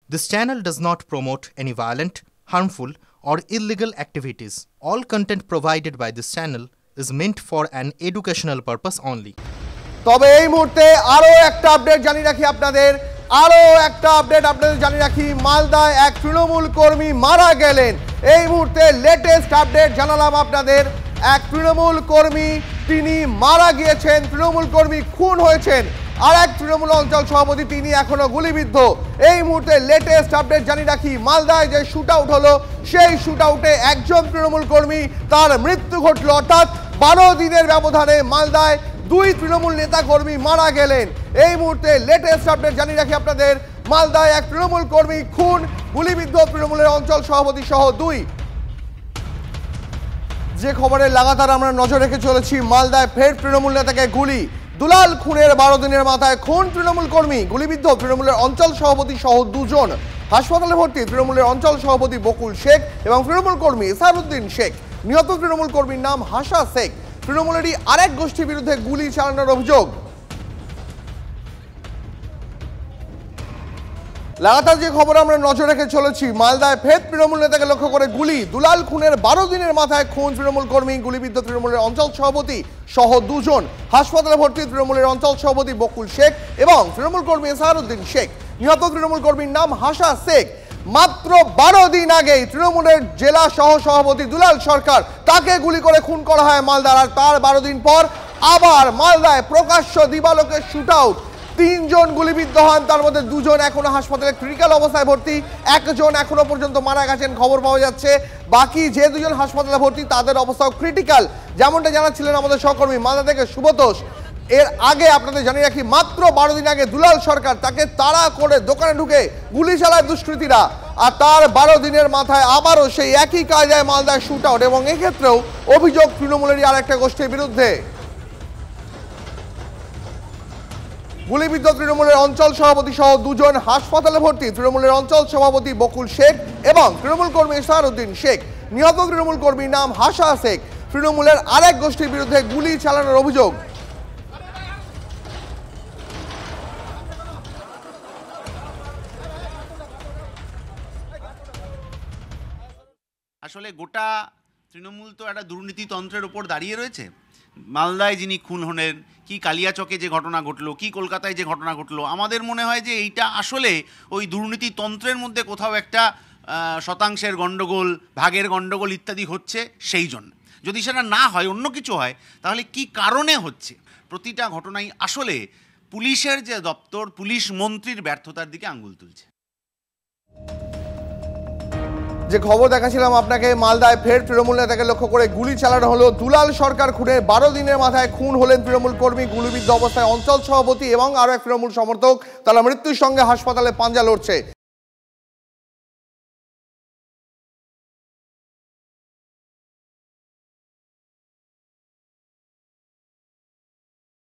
This channel does not promote any violent, harmful, or illegal activities. All content provided by this channel is meant for an educational purpose only. তবে এই মুহূর্তে আরো একটা update জানিয়ে রাখি মালদায় এক তৃণমূল কর্মী মারা গেলেন। এই মুহূর্তে লেটেস্ট আপডেট জানালাম আপনাদের, এক তৃণমূল কর্মী তিনি মারা গিয়েছেন, তৃণমূল কর্মী খুন হয়েছেন, আর এক তৃণমূল অঞ্চল সভাপতি তিনি এখনো গুলিবিদ্ধ। এই মুহূর্তে লেটেস্ট আপডেট জানিয়ে রাখি মালদায় যে শুট আউট হলো সেই শুট আউটে একজন তৃণমূল কর্মী তার মৃত্যু ঘটল, অর্থাৎ 12 দিনের ব্যবধানে মালদায় 2 তৃণমূল নেতা কর্মী মারা গেলেন। এই মুহূর্তে লেটেস্ট আপডেট জানিয়ে রাখি আপনাদের, মালদায় এক তৃণমূল কর্মী খুন, গুলিবিদ্ধ তৃণমূলের অঞ্চল সভাপতি সহ 2। যে খবরে লাগাতার আমরা নজর রেখে চলেছি, মালদায় ফের তৃণমূল নেতাকে গুলি, দুলাল খুনের 12 দিনের মাথায় খুন তৃণমূল কর্মী, গুলিবিদ্ধ তৃণমূলের অঞ্চল সভাপতি সহ 2 জন। হাসপাতালে ভর্তি তৃণমূলের অঞ্চল সভাপতি বকুল শেখ এবং তৃণমূল কর্মী ইসারউদ্দিন শেখ। নিহত তৃণমূল কর্মীর নাম হাসা শেখ। তৃণমূলেরই আরেক গোষ্ঠীর বিরুদ্ধে গুলি চালানোর অভিযোগ। লাগাতার যে খবর আমরা নজর রেখে চলেছি, মালদায় ফের তৃণমূল নেতাকে লক্ষ্য করে গুলি, দুলাল খুনের 12 দিনের মাথায় খুন তৃণমূল কর্মী, গুলিবিদ্ধ তৃণমূলের অঞ্চল সভাপতি সহ 2 জন। হাসপাতালে ভর্তি তৃণমূলের অঞ্চল সভাপতি বকুল শেখ এবং তৃণমূল কর্মী ইসারউদ্দিন শেখ। নিহত তৃণমূল কর্মীর নাম হাসা শেখ। মাত্র 12 দিন আগেই তৃণমূলের জেলা সহ সভাপতি দুলাল সরকার, তাকে গুলি করে খুন করা হয় মালদার। আর তার 12 দিন পর আবার মালদায় প্রকাশ্য দিবালোকে শুট আউট, 3 জন গুলিবিদ্ধ হন, তার মধ্যে 2 জন এখনো হাসপাতালে ক্রিটিক্যাল অবস্থায় ভর্তি, 1 জন এখনো পর্যন্ত মারা গেছেন খবর পাওয়া যাচ্ছে। বাকি যে 2 জন হাসপাতালে ভর্তি তাদের অবস্থাও ক্রিটিক্যাল, যেমনটা জানাচ্ছিলেন আমাদের সহকর্মী মালদা থেকে সুব্রতোষ। এর আগে আপনাদের জানিয়ে রাখি, মাত্র 12 দিন আগে দুলাল সরকার, তাকে তাড়া করে দোকানে ঢুকে গুলি চালায় দুষ্কৃতীরা, আর তার 12 দিনের মাথায় আবারও সেই একই কায়দায় মালদায় শুট আউট, এবং এক্ষেত্রেও অভিযোগ তৃণমূলেরই আরেকটা গোষ্ঠীর বিরুদ্ধে। গুলিবিদ্ধ তৃণমূলের অঞ্চল সভাপতি সহ 2 জন হাসপাতালে ভর্তি তৃণমূলের অঞ্চল সভাপতি বকুল শেখ এবং তৃণমূল কর্মী ইসারউদ্দিন শেখ। নিহত তৃণমূল কর্মীর নাম হাসা শেখ। তৃণমূলের আরেক গোষ্ঠীর বিরুদ্ধে গুলি চালানোর অভিযোগ। আসলে গোটা তৃণমূল তো একটা দুর্নীতিতন্ত্রের উপর দাঁড়িয়ে রয়েছে। মালদায় যিনি খুন হলেন, কি কালিয়াচকে যে ঘটনা ঘটলো, কি কলকাতায় যে ঘটনা ঘটলো, আমাদের মনে হয় যে এইটা আসলে ওই দুর্নীতিতন্ত্রের মধ্যে কোথাও একটা শতাংশের গণ্ডগোল, ভাগের গণ্ডগোল ইত্যাদি হচ্ছে। সেই জন্য যদি সেটা না হয়, অন্য কিছু হয়, তাহলে কি কারণে হচ্ছে, প্রতিটা ঘটনাই আসলে পুলিশের যে দপ্তর, পুলিশ মন্ত্রীর ব্যর্থতার দিকে আঙুল তুলছে। যে খবর দেখাছিলাম আপনাকে, মালদায় ফের তৃণমূল নেতাকে লক্ষ্য করে গুলি চালানো হলো। দুলাল সরকার খুনের 12 দিনের মাথায় খুন হলেন তৃণমূল কর্মী, গুলিবিদ্ধ অবস্থায় অঞ্চল সভাপতি এবং আরো এক তৃণমূল সমর্থক। তারা মৃত্যুর সঙ্গে হাসপাতালে পাঞ্জা লড়ছে।